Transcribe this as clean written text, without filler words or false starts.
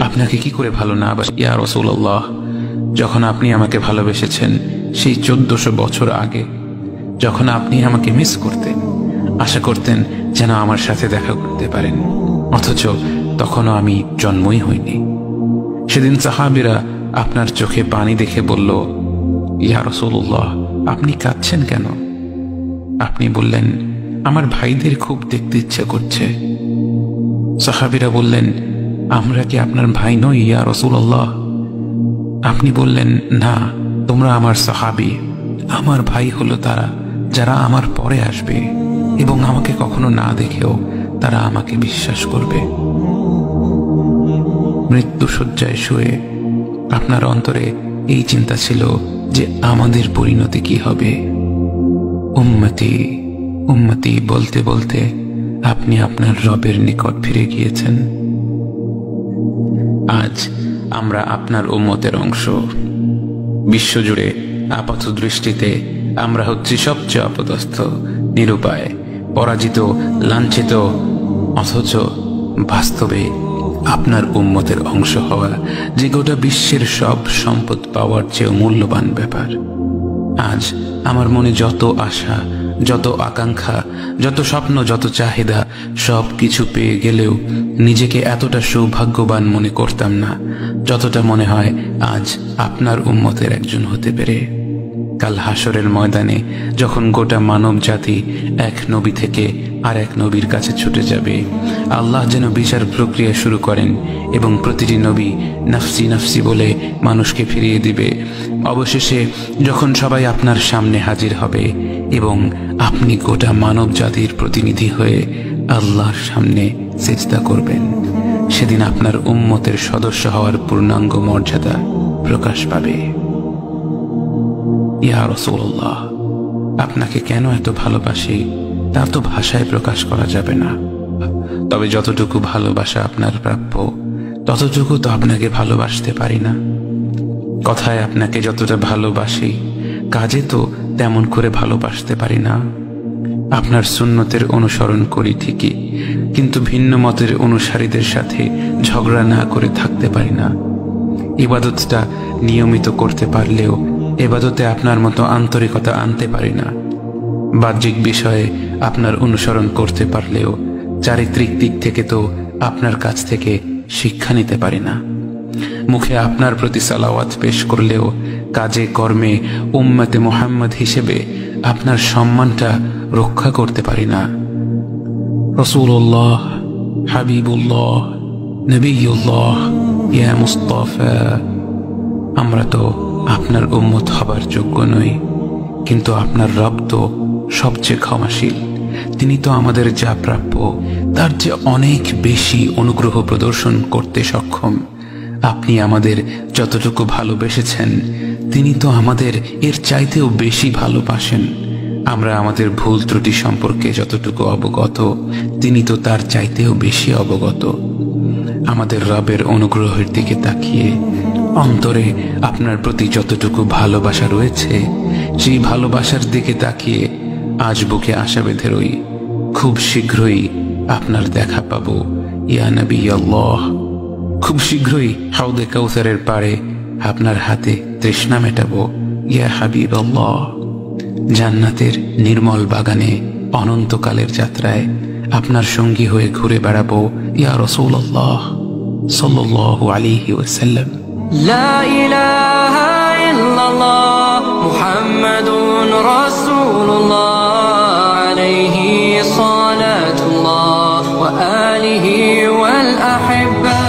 আপনাকে কি করে ভালো না বাসি ইয়া রাসূলুল্লাহ। যখন আপনি আমাকে ভালোবেসেছেন সেই 1400 বছর আগে, যখন আপনি আমাকে মিস করতেন, আশা করতেন যেন আমার সাথে দেখা করতে পারেন, অথচ তখনও আমি জন্মই হইনি। সেদিন সাহাবীরা আপনার চোখে পানি দেখে বলল, ইয়া রাসূলুল্লাহ, আপনি কাঁদছেন কেন? আপনি বললেন, আমার ভাইদের খুব দেখতে ইচ্ছা করছে। সাহাবীরা বললেন, আমরা কি আপনার ভাই নই ইয়া রাসূলুল্লাহ? আপনি বললেন, না, তোমরা আমার সাহাবী। আমার ভাই হলো তারা যারা আমার পরে আসবে এবং আমাকে কখনো না দেখেও তারা আমাকে বিশ্বাস করবে। মৃত্যু শয্যায় শুয়ে আপনার অন্তরে এই চিন্তা ছিল যে আমাদের পরিণতি কি হবে। উম্মতি উম্মতি বলতে বলতে আপনি আপনার রবের নিকট ফিরে গিয়েছেন। আজ আমরা আপনার উম্মতের অংশ। বিশ্বজুড়ে আপাত দৃষ্টিতে আমরা হচ্ছি সবচেয়ে অপদস্থ, নিরুপায়, পরাজিত, লাঞ্ছিত, অথচ বাস্তবে আপনার উম্মতের অংশ হওয়া যে গোটা বিশ্বের সব সম্পদ পাওয়ার চেয়েও মূল্যবান ব্যাপার। আজ আমার মনে যত আশা, যত আকাঙ্ক্ষা, যত স্বপ্ন, যত চাহিদা, সব কিছু পেয়ে গেলেও নিজেকে এতটা সৌভাগ্যবান মনে করতাম না যতটা মনে হয় আজ আপনার উম্মতের একজন হতে পেরে। কাল হাসরের ময়দানে যখন গোটা মানব জাতি এক নবী থেকে আর এক নবীর কাছে ছুটে যাবে, আল্লাহ যেন বিচার প্রক্রিয়া শুরু করেন এবং প্রতিটি নবী নফসি নফসি বলে মানুষকে ফিরিয়ে দিবে। অবশেষে যখন সবাই আপনার সামনে হাজির হবে এবং আপনি গোটা মানব জাতির প্রতিনিধি হয়ে আল্লাহর সামনে সিজদা করবেন, সেদিন আপনার উম্মতের সদস্য হওয়ার পূর্ণাঙ্গ মর্যাদা প্রকাশ পাবে। ইয়া রাসূলুল্লাহ, আপনাকে কেন এত ভালোবাসি তা তো ভাষায় প্রকাশ করা যাবে না। তবে যতটুকু ভালোবাসা আপনার প্রাপ্য ততটুকু তো আপনাকে ভালোবাসতে পারি না। কথায় আপনাকে যতটা ভালোবাসি, কাজে তো তেমন করে ভালোবাসতে পারি না। আপনার সুন্নতের অনুসরণ করি ঠিকই, কিন্তু ভিন্ন মতের অনুসারীদের সাথে ঝগড়া না করে থাকতে পারি না। ইবাদতটা নিয়মিত করতে পারলেও এবাদতে আপনার মতো আন্তরিকতা আনতে পারি না। বাহ্যিক বিষয়ে আপনার অনুসরণ করতে পারলেও চারিত্রিক দিক থেকে তো আপনার কাছ থেকে শিক্ষা নিতে পারি না। মুখে আপনার প্রতি সালাওয়াত পেশ করলেও কাজে কর্মে উম্মতে মুহাম্মদ হিসেবে আপনার সম্মানটা রক্ষা করতে পারি না। রাসূলুল্লাহ, হাবিবুল্লাহ, নবিয়ুল্লাহ, ইয়া মুস্তাফা, আমরা তো আপনার উম্মত হবার যোগ্য নই, কিন্তু আপনার রব তো সবচেয়ে ক্ষমাশীল। তিনি তো আমাদের যা প্রাপ্য তার চেয়ে অনেক বেশি অনুগ্রহ প্রদর্শন করতে সক্ষম। আপনি আমাদের যতটুকু ভালোবেসেছেন তিনি তো আমাদের এর চাইতেও বেশি ভালোবাসেন। আমরা আমাদের ভুল ত্রুটি সম্পর্কে যতটুকু অবগত তিনি তো তার চাইতেও বেশি অবগত। আমাদের রবের অনুগ্রহের দিকে তাকিয়ে অন্তরে আপনার প্রতি যতটুকু ভালোবাসা রয়েছে সেই ভালোবাসার দিকে তাকিয়ে আজ বুকে আশা বেঁধে রই, খুব শীঘ্রই আপনার দেখা পাবো ইয়া নবী আল্লাহ। খুব শীঘ্রই হাউদে কাউসারের পাড়ে আপনার হাতে তৃষ্ণা মেটাবো ইয়া হাবিব আল্লাহ। জান্নাতের নির্মল বাগানে অনন্তকালের যাত্রায় আপনার সঙ্গী হয়ে ঘুরে বেড়াবো ইয়া রাসূলুল্লাহ সাল্লাল্লাহু আলাইহি ওয়াসাল্লাম। লা ইলাহা ইল্লাল্লাহ মুহাম্মাদুর রাসূলুল্লাহ আলাইহি সালাতুল্লাহ ওয়া আলিহি ওয়াল আহিব্বা।